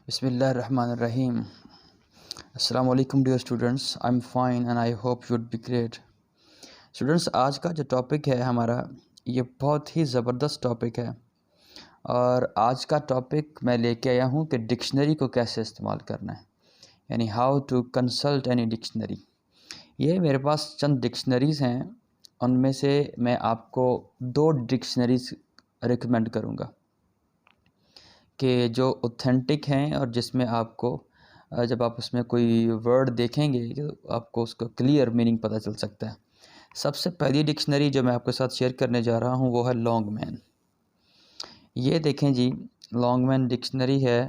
Bismillahirrahmanirrahim. Assalamu alaikum dear students. I'm fine and I hope you'd be great. Students, आज का जो topic है हमारा, ये बहुत ही ज़बरदस्त टॉपिक है। और आज का टॉपिक मैं लेके आया हूँ कि डिक्शनरी को कैसे इस्तेमाल करना है, यानी how to consult any dictionary. ये मेरे पास चंद डिक्शनरीज़ हैं, उनमें से मैं आपको 2 डिक्शनरीज़ रिकमेंड करूँगा कि जो ऑथेंटिक हैं और जिसमें आपको जब आप उसमें कोई वर्ड देखेंगे तो आपको उसका क्लियर मीनिंग पता चल सकता है। सबसे पहली डिक्शनरी जो मैं आपके साथ शेयर करने जा रहा हूँ वो है लॉन्गमैन। ये देखें जी, लॉन्गमैन डिक्शनरी है,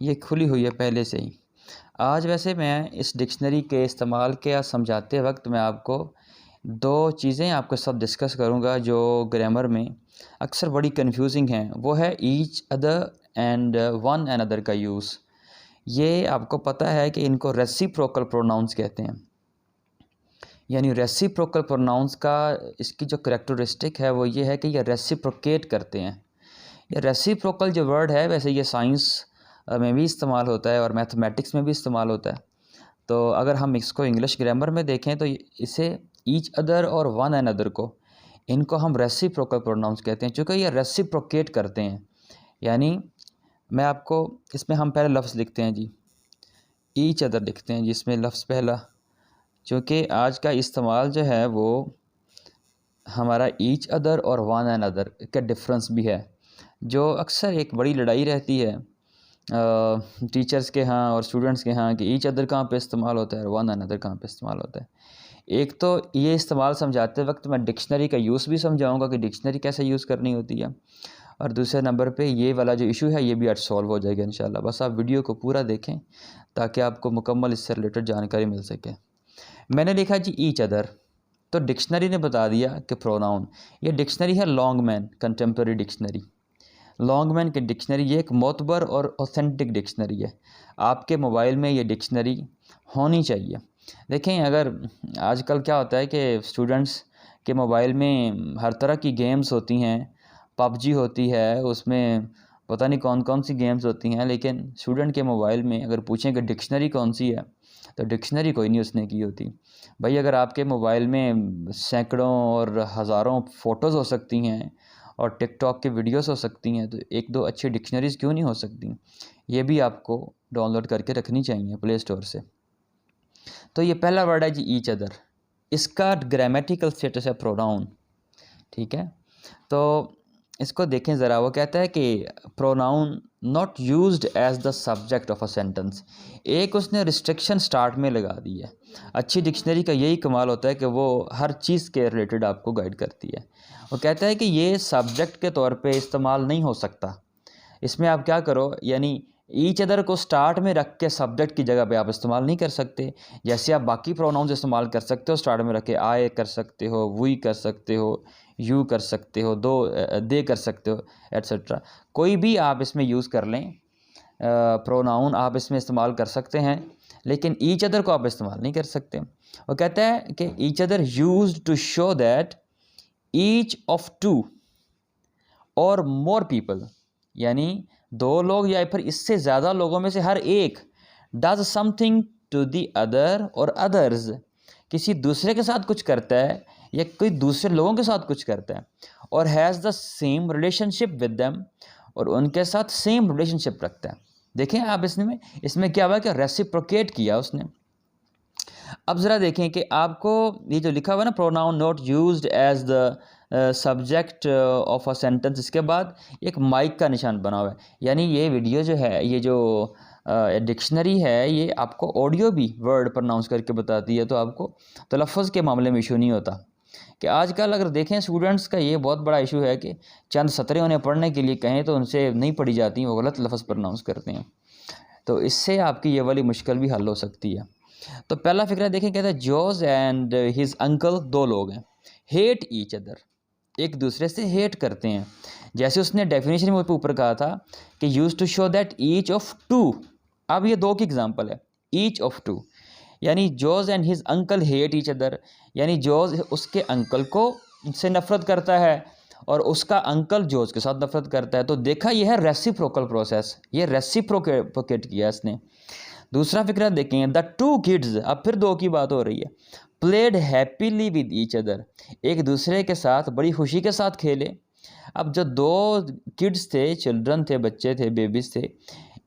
ये खुली हुई है पहले से ही। आज वैसे मैं इस डिक्शनरी के इस्तेमाल के या समझाते वक्त मैं आपको 2 चीज़ें आपके साथ डिस्कस करूँगा जो ग्रामर में अक्सर बड़ी कंफ्यूजिंग हैं। वो है each other and one and other का यूज़। ये आपको पता है कि इनको रेसिप्रोकल प्रोनाउंस कहते हैं। यानी रेसिप्रोकल प्रोनाउंस का इसकी जो करैक्टरिस्टिक है वो ये है कि ये रेसिप्रोकेट करते हैं। ये रेसिप्रोकल जो वर्ड है वैसे ये साइंस में भी इस्तेमाल होता है और मैथमेटिक्स में भी इस्तेमाल होता है। तो अगर हम इसको इंग्लिश ग्रामर में देखें तो इसे ईच अदर और वन एंड अदर को, इनको हम रेसिप्रोकल प्रोनाउंस कहते हैं, चूँकि ये रेसिप्रोकेट करते हैं। यानी मैं आपको इसमें हम पहले लफ्ज़ लिखते हैं जी, ईच अदर लिखते हैं जिसमें लफ्ज़ पहला, चूँकि आज का इस्तेमाल जो है वो हमारा ईच अदर और वन एंड अदर का डिफरेंस भी है, जो अक्सर एक बड़ी लड़ाई रहती है टीचर्स के यहाँ और स्टूडेंट्स के यहाँ कि ईच अदर कहाँ पे इस्तेमाल होता है और वन एंड अदर कहाँ पे इस्तेमाल होता है। एक तो ये इस्तेमाल समझाते वक्त मैं डिक्शनरी का यूज़ भी समझाऊंगा कि डिक्शनरी कैसे यूज़ करनी होती है, और दूसरे नंबर पे ये वाला जो इशू है ये भी आज सॉल्व हो जाएगा इंशाल्लाह। बस आप वीडियो को पूरा देखें ताकि आपको मुकम्मल इससे रिलेटेड जानकारी मिल सके। मैंने लिखा जी ईच अदर, तो डिक्शनरी ने बता दिया कि प्रोनाउन। ये डिक्शनरी है लॉन्गमैन कंटेम्प्रेरी डिक्शनरी। लॉन्गमैन की डिक्शनरी ये एक मोतबर और ऑथेंटिक डिक्शनरी है। आपके मोबाइल में ये डिक्शनरी होनी चाहिए। देखें, अगर आजकल क्या होता है कि स्टूडेंट्स के मोबाइल में हर तरह की गेम्स होती हैं, पबजी होती है, उसमें पता नहीं कौन कौन सी गेम्स होती हैं, लेकिन स्टूडेंट के मोबाइल में अगर पूछें कि डिक्शनरी कौन सी है तो डिक्शनरी कोई नहीं उसने की होती। भाई, अगर आपके मोबाइल में सैकड़ों और हज़ारों फ़ोटोज़ हो सकती हैं और टिकटॉक के वीडियोस हो सकती हैं, तो 1-2 अच्छी डिक्शनरीज़ क्यों नहीं हो सकती? ये भी आपको डाउनलोड करके रखनी चाहिए प्ले स्टोर से। तो ये पहला वर्ड है जी ईच अदर, इसका ग्रामेटिकल स्टेटस है प्रोनाउन। ठीक है, तो इसको देखें ज़रा। वो कहता है कि pronoun not used as the subject of a sentence. एक उसने रिस्ट्रिक्शन स्टार्ट में लगा दी है। अच्छी डिक्शनरी का यही कमाल होता है कि वो हर चीज़ के रिलेटेड आपको गाइड करती है। वो कहता है कि ये सब्जेक्ट के तौर पे इस्तेमाल नहीं हो सकता। इसमें आप क्या करो, यानी ईच अदर को स्टार्ट में रख के सब्जेक्ट की जगह पे आप इस्तेमाल नहीं कर सकते। जैसे आप बाकी प्रोनाउंस इस्तेमाल कर सकते हो, स्टार्ट में रख के आई कर सकते हो, वी कर सकते हो, यू कर सकते हो, दे कर सकते हो, एट्सट्रा। कोई भी आप इसमें यूज़ कर लें, प्रोनाउन आप इसमें इस्तेमाल कर सकते हैं, लेकिन ईच अदर को आप इस्तेमाल नहीं कर सकते। वो कहता है कि each other used to show that each of 2 or more people, यानी 2 लोग या फिर इससे ज़्यादा लोगों में से हर एक does something to the other or others, किसी दूसरे के साथ कुछ करता है या कोई दूसरे लोगों के साथ कुछ करता है, और has the same relationship with them, और उनके साथ सेम रिलेशनशिप रखता है। देखें आप, इसमें क्या हुआ कि रेसिप्रोकेट किया उसने। अब ज़रा देखें कि आपको ये जो लिखा हुआ है ना, pronoun not used as the subject of a sentence, इसके बाद एक माइक का निशान बना हुआ है। यानी ये वीडियो जो है, ये जो डिक्शनरी है, ये आपको ऑडियो भी वर्ड प्रोनाउंस करके बताती है, तो आपको तलफ़्फ़ुज़ के मामले में इशू नहीं होता। कि आजकल अगर देखें स्टूडेंट्स का ये बहुत बड़ा इशू है कि चंद सतरें उन्हें पढ़ने के लिए कहें तो उनसे नहीं पढ़ी जाती, वो गलत लफ्ज़ प्रोनाउंस करते हैं। तो इससे आपकी ये वाली मुश्किल भी हल हो सकती है। तो पहला फ़िक्रा देखें, कहता है जॉर्ज एंड हिज अंकल 2 लोग हैं, हेट ईच अदर, एक दूसरे से हेट करते हैं। जैसे उसने डेफिनेशन में ऊपर कहा था कि use to show that each of 2। अब ये 2 की एग्जांपल है, ईच ऑफ 2, यानी George and his uncle hate each other, यानी जॉर्ज उसके अंकल को से नफरत करता है और उसका अंकल जो उसके साथ नफरत करता है। तो देखा यह है रेसिप्रोकल प्रोसेस, ये रेसिप्रोकेट किया इसने। दूसरा फिक्रा देखेंगे, द टू किड्स, अब फिर दो की बात हो रही है, played happily with each other, एक दूसरे के साथ बड़ी खुशी के साथ खेले। अब जो दो किड्स थे, चिल्ड्रन थे, बच्चे थे, बेबीज थे,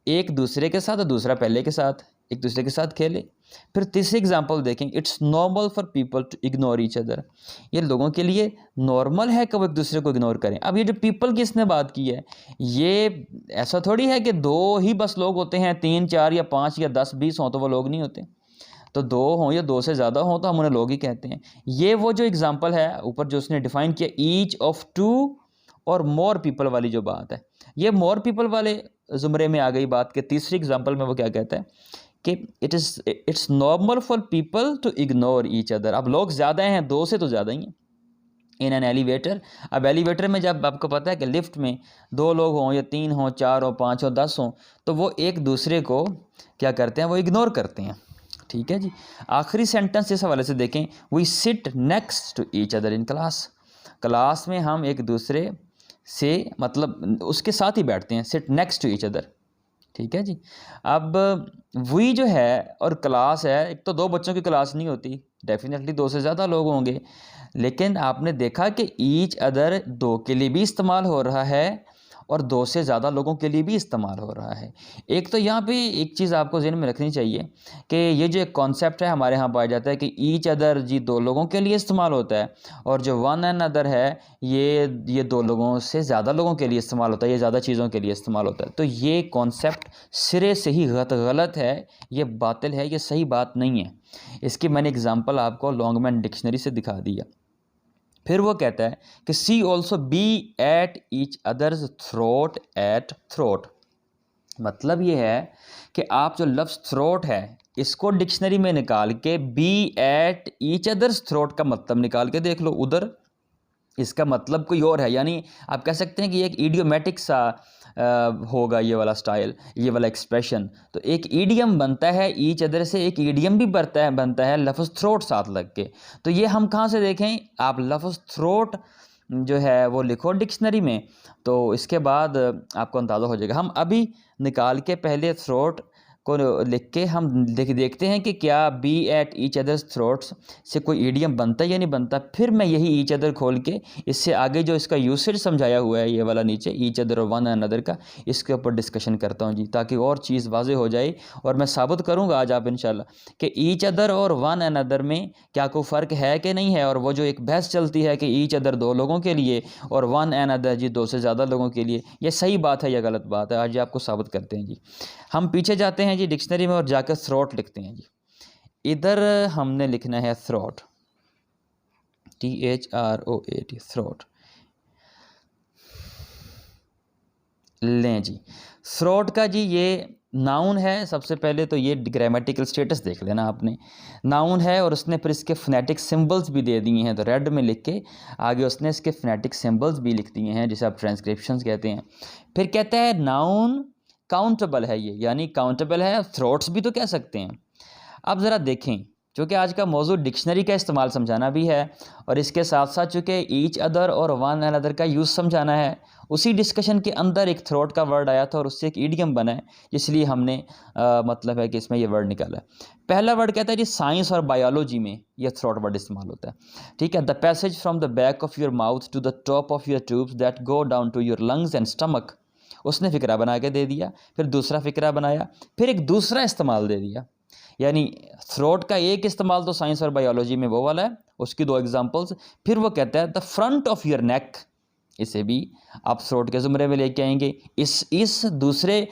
एक दूसरे के साथ और दूसरा पहले के साथ एक दूसरे के साथ खेले। फिर तीसरी एग्जांपल देखें, it's normal for people to ignore each other, ये लोगों के लिए नॉर्मल है कि वो एक दूसरे को इग्नोर करें। अब ये जो पीपल की इसने बात की है, ये ऐसा थोड़ी है कि दो ही बस लोग होते हैं, 3 4 या 5 या 10 20 हों तो वो लोग नहीं होते। तो दो हों या दो से ज़्यादा हों तो हम उन्हें लोग ही कहते हैं। ये वो जो एग्जाम्पल है ऊपर जो उसने डिफाइन किया, each of two or more people वाली जो बात है, ये मोर पीपल वाले ज़ुमरे में आ गई बात के। तीसरी एग्जाम्पल में वो क्या कहता है कि it's normal for people to ignore each other. अब लोग ज़्यादा हैं, दो से तो ज़्यादा ही हैं इन एन एलिवेटर। अब एलिवेटर में जब आपको पता है कि लिफ्ट में दो लोग हों या 3 हों, 4 हों, 5 हों, 10 हों, तो वो एक दूसरे को क्या करते हैं, वो इग्नोर करते हैं। ठीक है जी। आखिरी सेंटेंस इस हवाले से देखें, we sit next to each other in class, class में हम एक दूसरे से मतलब उसके साथ ही बैठते हैं, sit next to each other. ठीक है जी। अब वी जो है और क्लास है, एक तो दो बच्चों की क्लास नहीं होती, डेफिनेटली दो से ज़्यादा लोग होंगे, लेकिन आपने देखा कि ईच अदर दो के लिए भी इस्तेमाल हो रहा है और दो से ज़्यादा लोगों के लिए भी इस्तेमाल हो रहा है। एक तो यहाँ पे एक चीज़ आपको ज़हन में रखनी चाहिए कि ये जो एक कॉन्सेप्ट है हमारे यहाँ पाया जाता है कि ईच अदर जी दो लोगों के लिए इस्तेमाल होता है, और जो वन एंड अदर है ये दो लोगों से ज़्यादा लोगों के लिए इस्तेमाल होता है, ये ज़्यादा चीज़ों के लिए इस्तेमाल होता है। तो ये कॉन्सेप्ट सिरे से ही गलत है, ये बातिल है, ये सही बात नहीं है। इसकी मैंने एग्जाम्पल आपको लॉन्गमैन डिक्शनरी से दिखा दिया। फिर वो कहता है कि see also be at each others throat at throat, मतलब ये है कि आप जो लफ्ज़ थ्रोट है इसको डिक्शनरी में निकाल के be at each others throat का मतलब निकाल के देख लो, उधर इसका मतलब कोई और है। यानी आप कह सकते हैं कि एक इडियोमेटिक सा होगा ये वाला स्टाइल, ये वाला एक्सप्रेशन। तो एक ईडियम बनता है ईच अदर से, एक ईडियम भी बनता है लफ्ज़ थ्रोट साथ लग के। तो ये हम कहाँ से देखें, आप लफ्ज़ थ्रोट जो है वो लिखो डिक्शनरी में, तो इसके बाद आपको अंदाज़ा हो जाएगा। हम अभी निकाल के पहले थ्रोट को लिख के हम देखते हैं कि क्या be at each other's throats से कोई ईडियम बनता है या नहीं बनता। फिर मैं यही ईच अदर खोल के इससे आगे जो इसका यूसेज समझाया हुआ है ये वाला नीचे ईच अदर और वन अनदर का, इसके ऊपर डिस्कशन करता हूँ जी, ताकि और चीज़ वाजे हो जाए। और मैं साबित करूँगा आज आप इंशाल्लाह कि ईच अदर और वन अनदर में क्या कोई फ़र्क है कि नहीं है। और वो जो एक बहस चलती है कि ईच अदर दो लोगों के लिए और वन अनदर जी दो से ज़्यादा लोगों के लिए, ये सही बात है या गलत बात है, आज ये आपको साबित करते हैं जी। हम पीछे जाते हैं जी डिक्शनरी में और जाकर थ्रोट लिखते हैं जी। इधर हमने लिखना है थ्रोट, THROAT, थ्रोट। लें जी, थ्रोट का जी ये नाउन है। सबसे पहले तो ये ग्रामेटिकल स्टेटस देख लेना आपने, नाउन है और उसने फिर इसके फोनेटिक सिंबल्स भी दे दिए हैं, तो रेड में लिख के आगे उसने इसके फोनेटिक सिंबल्स भी लिख दिए हैं, जिसे आप ट्रांसक्रिप्शंस कहते हैं। फिर कहता है नाउन काउंटेबल है ये, यानी काउंटेबल है, थ्रोट्स भी तो कह सकते हैं। अब ज़रा देखें, चूँकि आज का मौजूद डिक्शनरी का इस्तेमाल समझाना भी है और इसके साथ साथ चूँकि ईच अदर और वन एंड अदर का यूज़ समझाना है, उसी डिस्कशन के अंदर एक थ्रोट का वर्ड आया था और उससे एक ईडियम बना है, इसलिए हमने मतलब है कि इसमें ये वर्ड निकाला है। पहला वर्ड कहता है जी साइंस और बायोलॉजी में यह थ्रोट वर्ड इस्तेमाल होता है। ठीक है, the passage from the back of your mouth to the top of your tubes that go down to your lungs and stomach, उसने फ़िक्रा बना के दे दिया, फिर दूसरा फ़िक्रा बनाया, फिर एक दूसरा इस्तेमाल दे दिया। यानी थ्रोट का एक इस्तेमाल तो साइंस और बायोलॉजी में वो वाला है, उसकी दो एग्जांपल्स। फिर वो कहता है the front of your neck, इसे भी आप थ्रोट के ज़ुमरे में लेके आएंगे। इस दूसरे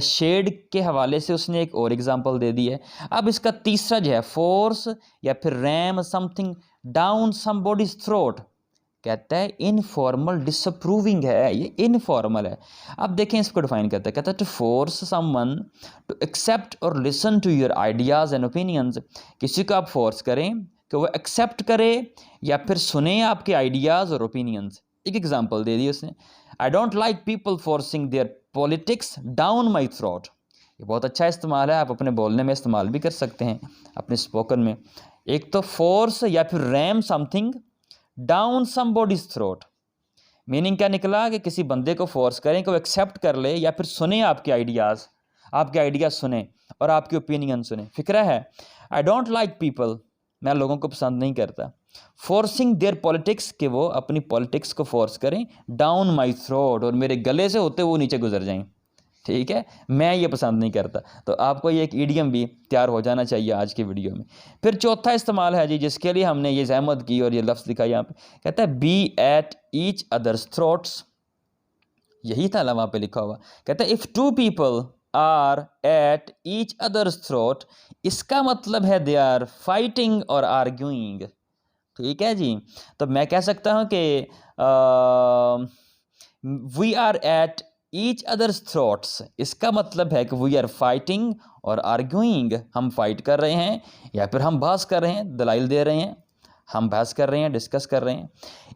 शेड के हवाले से उसने एक और एग्जांपल दे दी है। अब इसका तीसरा जो है फोर्स या फिर ram something down somebody's throat, कहता है इनफॉर्मल डिसअप्रूविंग है, ये इनफॉर्मल है। अब देखें इसको डिफाइन करता है, कहता है to force someone to accept और listen to your ideas and opinions, किसी को आप फोर्स करें कि वो एक्सेप्ट करे या फिर सुने आपके आइडियाज़ और ओपिनियंस। एक एग्जांपल दे दी उसने, I don't like people forcing their politics down my throat. ये बहुत अच्छा इस्तेमाल है, आप अपने बोलने में इस्तेमाल भी कर सकते हैं, अपने स्पोकन में। एक तो फोर्स या फिर ram something down somebody's throat meaning क्या निकला कि किसी बंदे को फोर्स करें कि वो एक्सेप्ट कर ले या फिर सुने आपके आइडियाज़ सुने और आपकी ओपिनियन सुने। फिक्रा है, आई डोंट लाइक पीपल, मैं लोगों को पसंद नहीं करता, फोर्सिंग देयर पॉलिटिक्स, कि वो अपनी पॉलिटिक्स को फोर्स करें, डाउन माई थ्रोट, और मेरे गले से होते वो नीचे गुजर जाएं। ठीक है, मैं ये पसंद नहीं करता। तो आपको ये एक ईडियम भी तैयार हो जाना चाहिए आज की वीडियो में। फिर चौथा इस्तेमाल है जी, जिसके लिए हमने ये जहमत की और ये लफ्ज़ लिखा यहाँ पे, कहता है be at each other's throats. यही था वहाँ पे लिखा हुआ, कहता है if two people are at each others throat, इसका मतलब है they are fighting or arguing. ठीक है जी, तो मैं कह सकता हूँ कि we are at each other's throats, इसका मतलब है कि we are fighting or arguing, हम फाइट कर रहे हैं या फिर हम बहस कर रहे हैं, दलाइल दे रहे हैं, हम बहस कर रहे हैं, डिस्कस कर रहे हैं।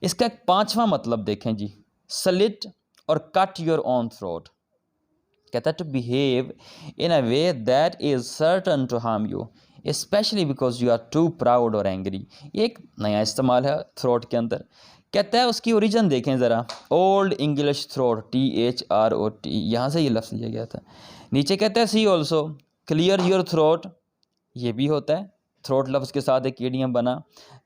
इसका एक पांचवा मतलब देखें जी, slit or cut your own throat. कहता है to behave in a way that is certain to harm you, especially because you are too proud or angry. ये एक नया इस्तेमाल है थ्रोट के अंदर। कहता है उसकी ओरिजिन देखें ज़रा, ओल्ड इंग्लिश थ्रोट, THROT, यहाँ से ये लफ्ज़ लिया गया था। नीचे कहता है सी ऑल्सो क्लियर योर थ्रोट, ये भी होता है, थ्रोट लफ्ज़ के साथ एक ईडियम बना।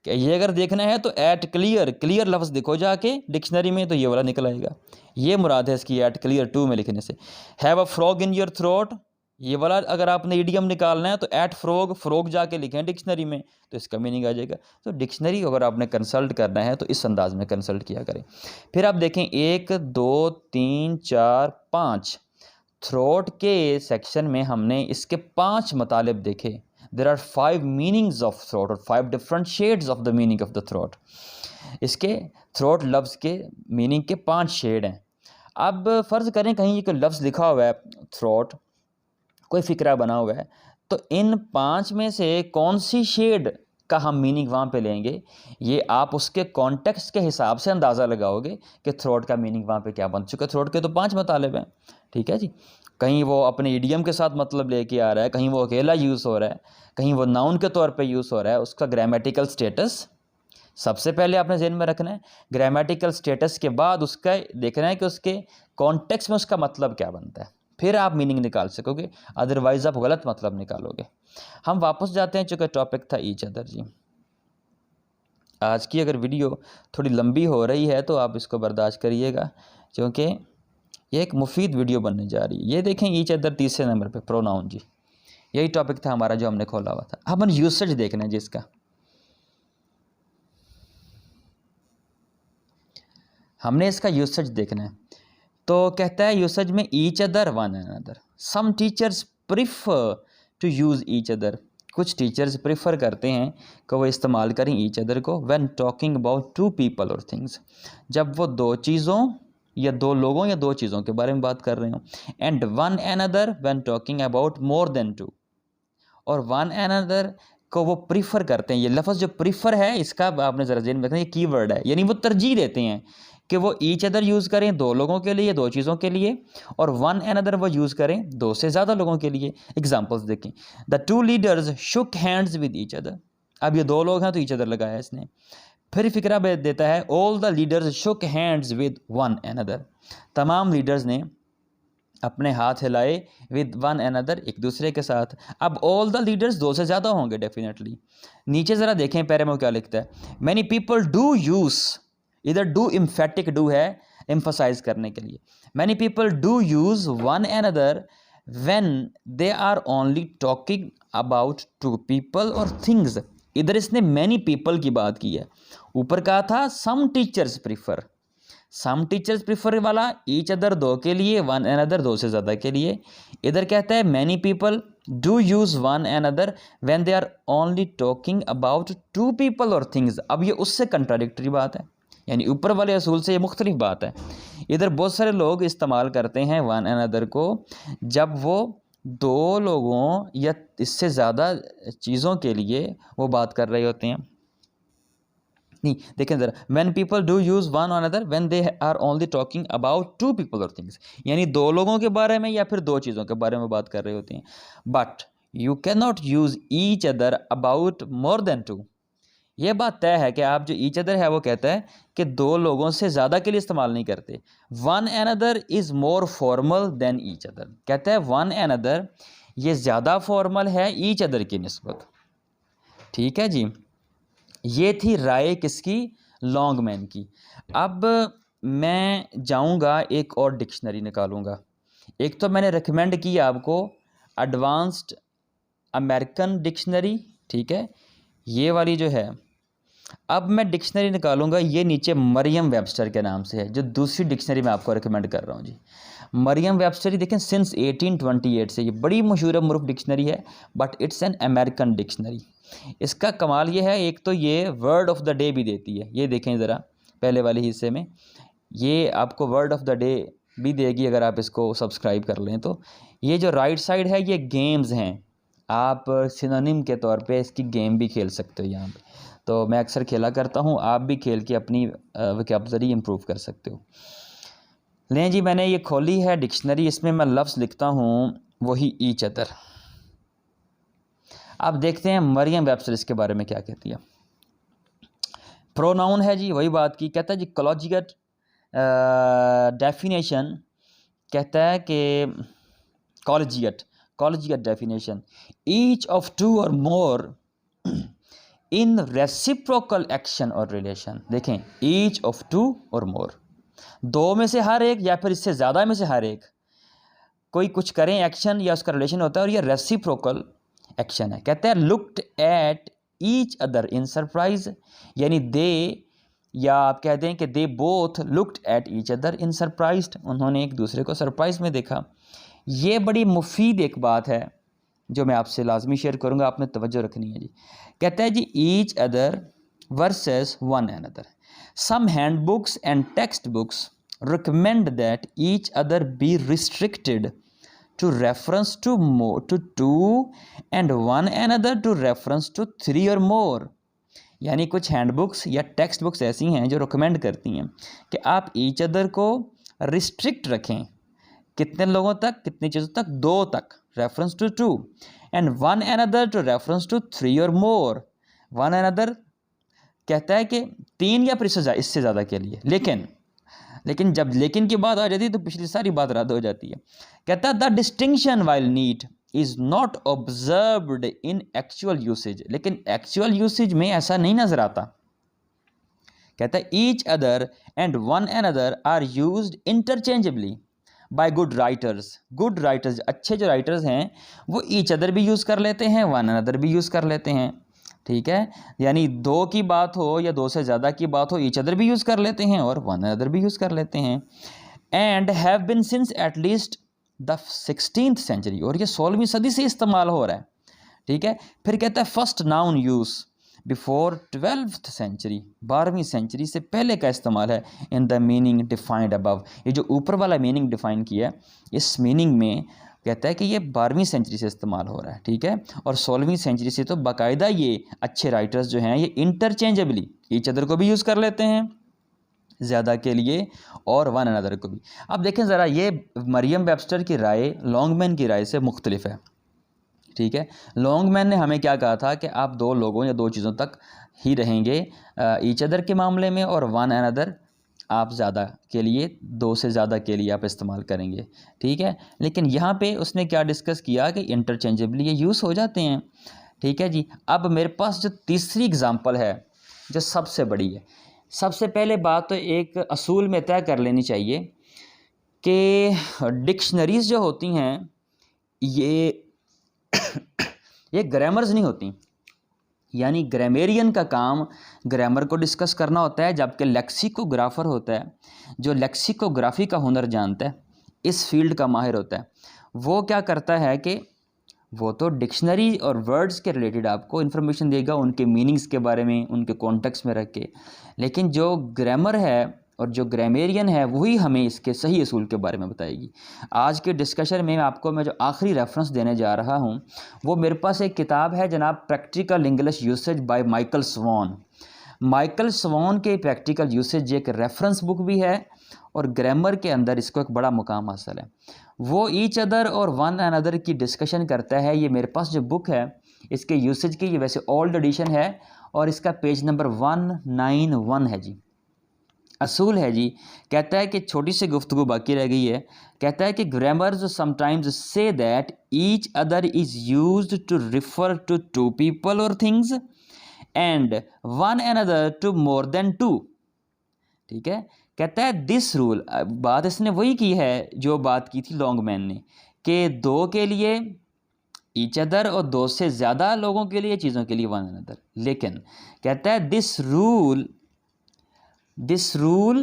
कि ये अगर देखना है तो एट क्लियर लफ्ज़ देखो जाके डिक्शनरी में, तो ये वाला निकल आएगा, ये मुराद है इसकी एट क्लियर 2 में लिखने से। Have a frog in your throat, ये वाला अगर आपने ईडियम निकालना है तो एट फ्रॉग जाके लिखें डिक्शनरी में, तो इसका मीनिंग आ जाएगा। तो डिक्शनरी अगर आपने कंसल्ट करना है तो इस अंदाज में कंसल्ट किया करें। फिर आप देखें 1 2 3 4 5 थ्रोट के सेक्शन में हमने इसके 5 मतलब देखे। There are 5 meanings of throat और 5 different shades of the meaning of the throat. इसके थ्रोट लफ्ज़ के मीनिंग के 5 शेड हैं। अब फ़र्ज़ करें कहीं कोई लफ्ज़ लिखा हुआ है थ्रोट, कोई फ़िक्रा बना हुआ है, तो इन 5 में से कौन सी शेड का हम मीनिंग वहाँ पे लेंगे, ये आप उसके कॉन्टेक्स्ट के हिसाब से अंदाज़ा लगाओगे कि थ्रोट का मीनिंग वहाँ पे क्या बन चुका है। थ्रोट के तो 5 मतलब हैं, ठीक है जी। कहीं वो अपने इडियम के साथ मतलब लेके आ रहा है, कहीं वो अकेला यूज़ हो रहा है, कहीं वो नाउन के तौर पे यूज़ हो रहा है। उसका ग्रामेटिकल स्टेटस सबसे पहले आपने ज़हन में रखना है। ग्रामेटिकल स्टेटस के बाद उसका देखना है कि उसके कॉन्टेक्स्ट में उसका मतलब क्या बनता है, फिर आप मीनिंग निकाल सकोगे, अदरवाइज़ आप गलत मतलब निकालोगे। हम वापस जाते हैं, चूँकि टॉपिक था ईच अदर जी। आज की अगर वीडियो थोड़ी लंबी हो रही है तो आप इसको बर्दाश्त करिएगा, क्योंकि ये एक मुफीद वीडियो बनने जा रही है। ये देखें ईच अदर तीसरे नंबर पे, प्रोनाउन जी, यही टॉपिक था हमारा जो हमने खोला हुआ था। अब हम यूसेज देखना है जिसका, हमने इसका यूसेज देखना है। तो कहता है यूसेज में each other one another, some teachers prefer to use each other, कुछ टीचर्स प्रेफर करते हैं कि वो इस्तेमाल करें ईच अदर को when talking about two people और थिंग्स, जब वो दो चीज़ों या दो लोगों या दो चीज़ों के बारे में बात कर रहे हो। And one another when talking about more than two, और वन अनदर को वो प्रीफर करते हैं। ये लफ्ज़ जो प्रीफर है इसका आपने ज़रा ज़हन में रखना, ये कीवर्ड है, यानी वो तरजीह देते हैं कि वो ईच अदर यूज़ करें दो लोगों के लिए, दो चीज़ों के लिए, और वन अनदर वो यूज़ करें दो से ज़्यादा लोगों के लिए। एग्जांपल्स देखें, the two leaders shook hands with each other, अब ये दो लोग हैं तो ईच अदर लगाया इसने। फिर फिक्रा देता है all the leaders shook hands with one another, तमाम लीडर्स ने अपने हाथ हिलाए विद वन अनदर, एक दूसरे के साथ। अब ऑल द लीडर्स दो से ज़्यादा होंगे डेफिनेटली। नीचे ज़रा देखें पैरे में क्या लिखता है, मैनी पीपल डू यूज़, इधर डू एम्फेटिक डू है एम्फसाइज करने के लिए, many people do use one another when they are only talking about two people और थिंग्स। इधर इसने मैनी पीपल की बात की है, ऊपर कहा था some teachers prefer, some teachers prefer वाला ईच अदर दो के लिए, वन अनदर दो से ज़्यादा के लिए। इधर कहता है many people do use one another when they are only talking about two people और थिंग्स। अब ये उससे कंट्राडिक्टरी बात है, यानी ऊपर वाले असूल से ये मुख्तलिफ बात है। इधर बहुत सारे लोग इस्तेमाल करते हैं वन अनदर को जब वो दो लोगों या इससे ज़्यादा चीज़ों के लिए वो बात कर रहे होते हैं। नहीं देखें ज़रा, when people do use one another when they are only talking about two people और थिंग्स, यानी दो लोगों के बारे में या फिर दो चीज़ों के बारे में बात कर रहे होते हैं। But you can not use each other about more than two, ये बात तय है कि आप जो ईच अदर है वो कहता है कि दो लोगों से ज़्यादा के लिए इस्तेमाल नहीं करते। One another is more formal than each other, कहता है वन एन अदर ये ज़्यादा फॉर्मल है ईच अदर की निस्बत। ठीक है जी, ये थी राय किसकी, लॉन्गमैन की। अब मैं जाऊंगा एक और डिक्शनरी निकालूंगा। एक तो मैंने रिकमेंड की आपको एडवांस्ड अमेरिकन डिक्शनरी, ठीक है, ये वाली जो है। अब मैं डिक्शनरी निकालूंगा, ये नीचे मरियम वेबस्टर के नाम से है, जो दूसरी डिक्शनरी मैं आपको रिकमेंड कर रहा हूँ जी। मरियम वेबस्टर देखें सिंस 1828 से ये बड़ी मशहूर मुर्फ डिक्शनरी है, but it's an American dictionary. इसका कमाल ये है, एक तो ये वर्ड ऑफ द डे भी देती है, ये देखें ज़रा पहले वाले हिस्से में, ये आपको वर्ड ऑफ द डे भी देगी अगर आप इसको सब्सक्राइब कर लें तो। ये जो राइट साइड है ये गेम्स हैं, आप सिनोनिम के तौर पे इसकी गेम भी खेल सकते हो यहाँ पे, तो मैं अक्सर खेला करता हूँ, आप भी खेल के अपनी वोकैबुलरी इम्प्रूव कर सकते हो। लें जी, मैंने ये खोली है डिक्शनरी, इसमें मैं लफ्ज़ लिखता हूँ वही ईच अदर। अब देखते हैं मरियम वेबस्टर इसके बारे में क्या कहती है। प्रोनाउन है जी, वही बात की, कहता है जी कॉलेजिएट डेफिनेशन, कहता है कि collegiate definition, each of two or more in reciprocal action or relation. देखें, each of two or more, दो में से हर एक या फिर इससे ज़्यादा में से हर एक कोई कुछ करें एक्शन या उसका रिलेशन होता है, और ये रेसिप्रोकल एक्शन है। कहते हैं looked at each other in surprise, यानी दे, या आप कह दें कि they both looked at each other in surprise, उन्होंने एक दूसरे को सरप्राइज में देखा। ये बड़ी मुफीद एक बात है जो मैं आपसे लाजमी शेयर करूंगा, आपने तवज्जो रखनी है जी। कहता है जी each other versus one another, some handbooks and textbooks recommend that each other be restricted to reference to more to two and one another to reference to three or more। यानी कुछ handbooks या text books ऐसी हैं जो recommend करती हैं कि आप ईच अदर को रिस्ट्रिक्ट रखें, कितने लोगों तक, कितनी चीज़ों तक, दो तक, reference to two, and one another to reference to three or more. One another कहता है कि तीन या फिर इससे ज़्यादा के लिए, लेकिन जब लेकिन की बात आ जाती है तो पिछली सारी बात रद्द हो जाती है। कहता है the distinction while neat is not observed in actual usage, लेकिन एक्चुअल यूसेज में ऐसा नहीं नजर आता। कहता है each other and one another are used interchangeably by good writers, अच्छे जो राइटर्स हैं वो ईच अदर भी यूज़ कर लेते हैं, वन अनदर भी यूज़ कर लेते हैं। ठीक है, यानी दो की बात हो या दो से ज़्यादा की बात हो, ईच अदर भी यूज़ कर लेते हैं और वन अदर भी यूज़ कर लेते हैं। And have been since at least the 16th century, और ये 16वीं सदी से इस्तेमाल हो रहा है। ठीक है, फिर कहता है first known use before 12th century, 12वीं सेंचुरी से पहले का इस्तेमाल है। In the meaning defined above, ये जो ऊपर वाला मीनिंग डिफाइन किया है, इस मीनिंग में कहता है कि ये 12वीं सेंचुरी से इस्तेमाल हो रहा है। ठीक है, और 16वीं सेंचुरी से तो बाकायदा ये अच्छे राइटर्स जो हैं ये इंटरचेंजेबली ईच अदर को भी यूज़ कर लेते हैं ज़्यादा के लिए और वन अनदर को भी। अब देखें ज़रा, ये मरियम वेबस्टर की राय लॉन्गमैन की राय से मुख्तलिफ है। ठीक है, लॉन्गमैन ने हमें क्या कहा था कि आप दो लोगों या दो चीज़ों तक ही रहेंगे ईच अदर के मामले में, और वन अनदर आप ज़्यादा के लिए, दो से ज़्यादा के लिए आप इस्तेमाल करेंगे। ठीक है, लेकिन यहाँ पे उसने क्या डिस्कस किया कि इंटरचेंजेबली ये यूज़ हो जाते हैं। ठीक है जी, अब मेरे पास जो तीसरी एग्ज़ाम्पल है जो सबसे बड़ी है, सबसे पहले बात तो एक असूल में तय कर लेनी चाहिए कि डिक्शनरीज़ जो होती हैं ये ग्रामर्स नहीं होती, यानी ग्रामेरियन का काम ग्रामर को डिस्कस करना होता है, जबकि लेक्सिकोग्राफर होता है जो लेक्सिकोग्राफी का हुनर जानता है, इस फील्ड का माहिर होता है। वो क्या करता है कि वो तो डिक्शनरी और वर्ड्स के रिलेटेड आपको इन्फॉर्मेशन देगा, उनके मीनिंग्स के बारे में, उनके कॉन्टेक्स्ट में रख के, लेकिन जो ग्रामर है और जो ग्रामेरियन है वही हमें इसके सही असूल के बारे में बताएगी। आज के डिस्कशन में मैं जो आखिरी रेफरेंस देने जा रहा हूँ वो मेरे पास एक किताब है जनाब, practical English usage by Michael sworn. Michael sworn के प्रैक्टिकल यूसेज एक रेफरेंस बुक भी है और ग्रामर के अंदर इसको एक बड़ा मुकाम हासिल है। वो ईच अदर और वन अनदर की डिस्कशन करता है। ये मेरे पास जो बुक है इसके यूसेज की, ये वैसे ओल्ड एडिशन है और इसका पेज नंबर 191 है जी। असूल है जी, कहता है कि छोटी सी गुफ्तगू बाकी रह गई है। कहता है कि ग्रामर्स समटाइम्स से that each other is used to refer to two people और things and one another two more than two. ठीक है, कहता है दिस रूल, बात इसने वही की है जो बात की थी लॉन्गमैन ने, कि दो के लिए ईच अदर और दो से ज़्यादा लोगों के लिए, चीज़ों के लिए वन अनदर। लेकिन कहता है दिस रूल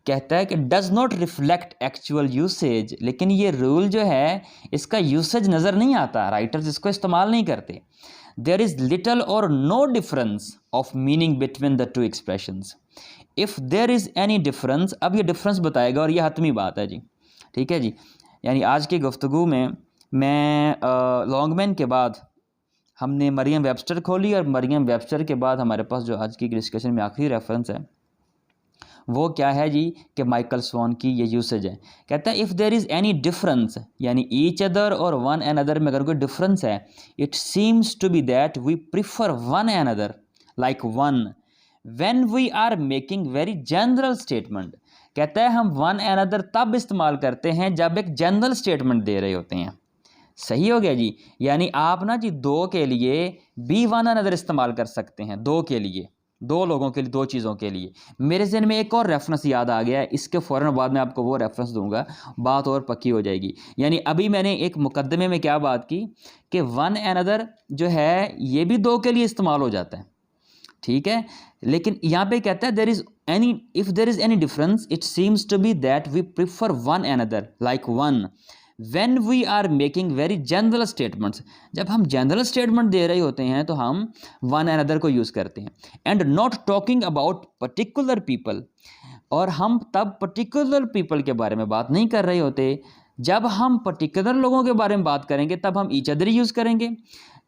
कहता है कि does not reflect actual usage, लेकिन ये रूल जो है इसका यूसेज नज़र नहीं आता, राइटर्स इसको इस्तेमाल नहीं करते। There is little or no difference of meaning between the two expressions. If there is any difference, अब ये डिफरेंस बताएगा और ये हतमी बात है जी। ठीक है जी, यानी आज की गुफ्तगू में मैं लॉन्गमैन के बाद हमने मरियम वेबस्टर खोली, और मरियम वेबस्टर के बाद हमारे पास जो आज की डिस्कशन में आखिरी रेफरेंस है वो क्या है जी, कि माइकल स्वॉन की ये यूसेज है। कहता है if there is any difference, यानी ईच अदर और वन एन अदर में अगर कोई डिफरेंस है, it seems to be that we prefer one another like one when we are making very general statement. कहता है हम वन एन अदर तब इस्तेमाल करते हैं जब एक जनरल स्टेटमेंट दे रहे होते हैं। सही हो गया जी, यानी आप ना जी दो के लिए भी वन एन अदर इस्तेमाल कर सकते हैं, दो के लिए, दो लोगों के लिए, दो चीज़ों के लिए। मेरे ज़हन में एक और रेफरेंस याद आ गया है, इसके फ़ौरन बाद में आपको वो रेफरेंस दूंगा, बात और पक्की हो जाएगी। यानी अभी मैंने एक मुकदमे में क्या बात की कि वन एन अदर जो है ये भी दो के लिए इस्तेमाल हो जाता है। ठीक है, लेकिन यहाँ पे कहता है there is any, if there is any difference it seems to be that we prefer one another like one when we are making very general statements. जब हम जनरल स्टेटमेंट दे रहे होते हैं तो हम वन एन अदर को use करते हैं। And not talking about particular people, और हम तब पर्टिकुलर पीपल के बारे में बात नहीं कर रहे होते। जब हम पर्टिकुलर लोगों के बारे में बात करेंगे तब हम ईच अदर यूज़ करेंगे,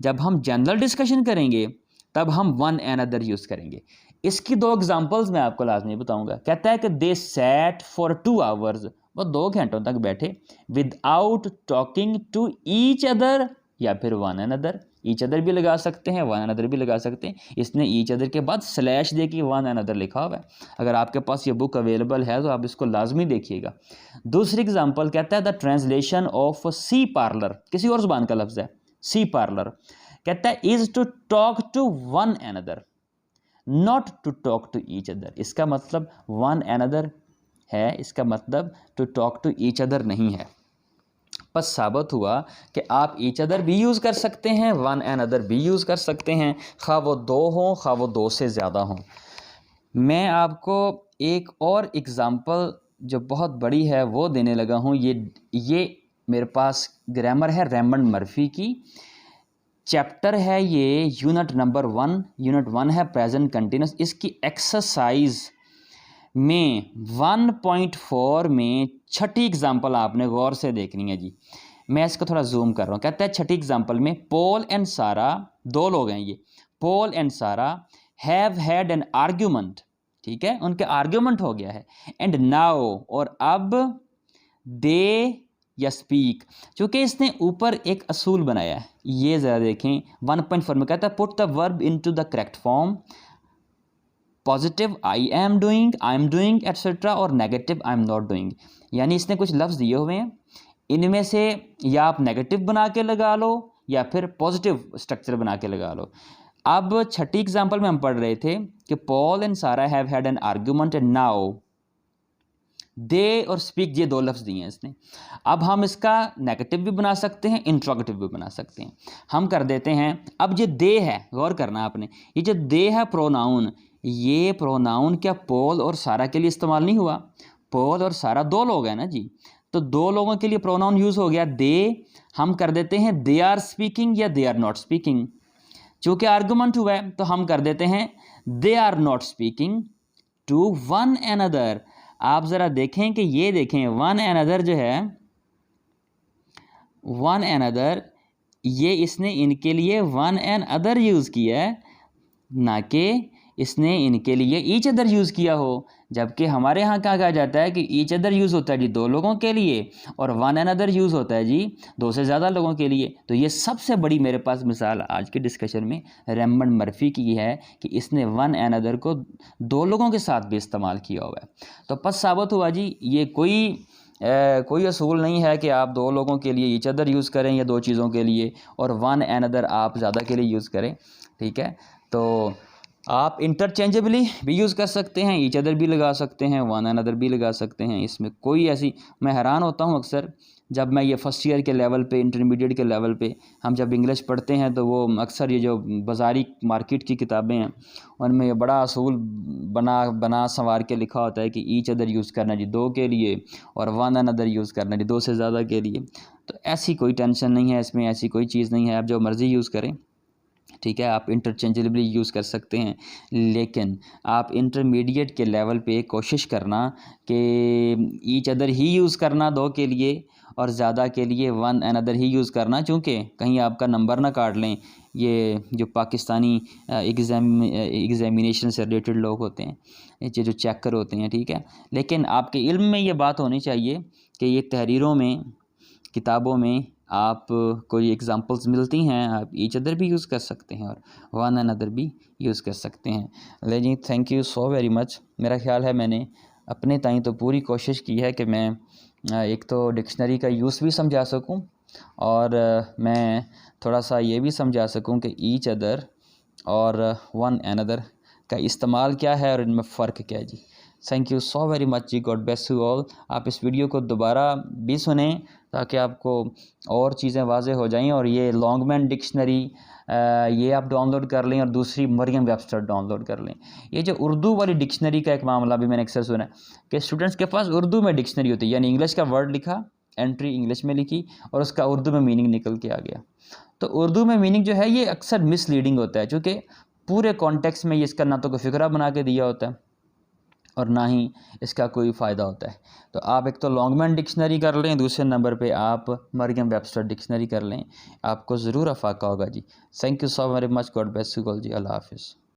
जब हम जनरल डिस्कशन करेंगे तब हम वन एन अदर यूज़ करेंगे। इसकी दो एग्जांपल्स मैं आपको लाजमी बताऊंगा। कहता है कि दे सैट फॉर 2 आवर्स, वो 2 घंटों तक बैठे, without talking to each other, या फिर one another. Each other भी लगा सकते हैं, वन एन अदर भी लगा सकते हैं। इसने ईच अदर के बाद स्लैश दे के वन एन अदर लिखा हुआ है। अगर आपके पास ये बुक अवेलेबल है तो आप इसको लाजमी देखिएगा। दूसरी एग्जाम्पल कहता है द ट्रांसलेशन ऑफ सी पार्लर, किसी और जुबान का लफ्ज़ है सी पार्लर। कहता है is to talk to one another, not to talk to each other. इसका मतलब वन एन अदर है, इसका मतलब to talk to each other नहीं है। बस साबित हुआ कि आप ईच अदर भी यूज़ कर सकते हैं, वन एन अदर भी यूज़ कर सकते हैं, खा वो दो हों खा वो दो से ज़्यादा हों। मैं आपको एक और एग्ज़ाम्पल जो बहुत बड़ी है वो देने लगा हूँ। ये मेरे पास ग्रामर है रेमंड मर्फी की, चैप्टर है ये यूनिट नंबर 1, यूनिट 1 है प्रेजेंट कंटिन्यूस। इसकी एक्सरसाइज में 1.4 में छठी एग्जाम्पल आपने गौर से देखनी है जी। मैं इसको थोड़ा जूम कर रहा हूँ। कहता है छठी एग्जाम्पल में पॉल एंड सारा, दो लोग हैं ये, पॉल एंड सारा हैव हैड एन आर्ग्यूमेंट। ठीक है, उनके आर्ग्यूमेंट हो गया है। एंड नाउ, और अब, दे या स्पीक। चूँकि इसने ऊपर एक असूल बनाया है, ये ज़रा देखें 1.4 में कहता है put the verb into the correct form, positive I am doing etcetera, और negative I am not doing. यानी इसने कुछ लफ्ज़ दिए हुए हैं, इनमें से या आप नेगेटिव बना के लगा लो या फिर पॉजिटिव स्ट्रक्चर बना के लगा लो। अब छठी एग्जाम्पल में हम पढ़ रहे थे कि पॉल एंड सारा have had an argument and now they और स्पीक, ये दो लफ्ज़ दिए हैं इसने। अब हम इसका नेगेटिव भी बना सकते हैं, इंट्रोगेटिव भी बना सकते हैं। हम कर देते हैं, अब ये दे है, गौर करना आपने, ये जो दे है प्रोनाउन, ये प्रोनाउन क्या पॉल और सारा के लिए इस्तेमाल नहीं हुआ? पॉल और सारा दो लोग हैं ना जी, तो दो लोगों के लिए प्रोनाउन यूज़ हो गया दे। हम कर देते हैं दे आर स्पीकिंग या दे आर नॉट स्पीकिंग। चूँकि आर्गूमेंट हुआ है तो हम कर देते हैं they are not speaking to one another. आप ज़रा देखें कि ये देखें वन एन अदर जो है, वन एन अदर, ये इसने इनके लिए वन एन अदर यूज़ किया है, ना कि इसने इनके लिए ईच अदर यूज़ किया हो, जबकि हमारे यहाँ क्या कहा जाता है कि ईच अदर यूज़ होता है जी दो लोगों के लिए और वन एन अदर यूज़ होता है जी दो से ज़्यादा लोगों के लिए। तो ये सबसे बड़ी मेरे पास मिसाल आज के डिस्कशन में रेमंड मर्फी की है कि इसने वन एन अदर को दो लोगों के साथ भी इस्तेमाल किया हुआ है। तो पस साबित हुआ जी ये कोई असूल नहीं है कि आप दो लोगों के लिए ईच अदर यूज़ करें या दो चीज़ों के लिए और वन एन अदर आप ज़्यादा के लिए यूज़ करें। ठीक है, तो आप इंटरचेंजेबली भी यूज़ कर सकते हैं, ईच अदर भी लगा सकते हैं, वन एन अदर भी लगा सकते हैं। इसमें कोई ऐसी, मैं हैरान होता हूँ अक्सर जब मैं ये फर्स्ट ईयर के लेवल पे, इंटरमीडिएट के लेवल पे हम जब इंग्लिश पढ़ते हैं तो वो अक्सर ये जो बाज़ारी मार्केट की किताबें हैं उनमें ये बड़ा असूल बना संवार के लिखा होता है कि ईच अदर यूज़ करना जी दो के लिए और वन एन अदर यूज़ करना जी दो से ज़्यादा के लिए। तो ऐसी कोई टेंशन नहीं है इसमें, ऐसी कोई चीज़ नहीं है, आप जो मर्ज़ी यूज़ करें। ठीक है, आप इंटरचेंजेबली यूज़ कर सकते हैं, लेकिन आप इंटरमीडिएट के लेवल पे कोशिश करना कि ईच अदर ही यूज़ करना दो के लिए और ज़्यादा के लिए वन एन अदर ही यूज़ करना, चूँकि कहीं आपका नंबर ना काट लें ये जो पाकिस्तानी एग्ज़ामिनेशन से रिलेटेड लोग होते हैं, ये जो चेकर होते हैं। ठीक है, लेकिन आपके इल्म में ये बात होनी चाहिए कि ये तहरीरों में, किताबों में आप कोई एग्ज़ाम्पल्स मिलती हैं, आप ईच अदर भी यूज़ कर सकते हैं और वन एन अदर भी यूज़ कर सकते हैं। ले जी, thank you so very much. मेरा ख़्याल है मैंने अपने ताईं तो पूरी कोशिश की है कि मैं एक तो डिक्शनरी का यूज़ भी समझा सकूं और मैं थोड़ा सा ये भी समझा सकूं कि ईच अदर और वन एन अदर का इस्तेमाल क्या है और इनमें फ़र्क क्या है जी। Thank you so very much जी, गॉड ब्लेस यू ऑल। आप इस वीडियो को दोबारा भी सुने ताकि आपको और चीज़ें वाज़े हो जाएं और ये लॉन्गमैन डिक्शनरी ये आप डाउनलोड कर लें और दूसरी मरियम वेबस्टर डाउनलोड कर लें। ये जो उर्दू वाली डिक्शनरी का एक मामला भी मैंने अक्सर सुना है कि स्टूडेंट्स के पास उर्दू में डिक्शनरी होती है, यानी इंग्लिश का वर्ड लिखा, एंट्री इंग्लिश में लिखी और उसका उर्दू में मीनिंग निकल के आ गया। तो उर्दू में मीनिंग जो है ये अक्सर मिसलीडिंग होता है, चूँकि पूरे कॉन्टेक्स्ट में ये इसका ना तो कोई फ़िक्रा बना के दिया होता है और ना ही इसका कोई फ़ायदा होता है। तो आप एक तो लॉन्गमैन डिक्शनरी कर लें, दूसरे नंबर पे आप मरियम वेबस्टर डिक्शनरी कर लें, आपको ज़रूर अफाका होगा जी। Thank you so very much, God bless you all जी, अल्लाह हाफ़िज़।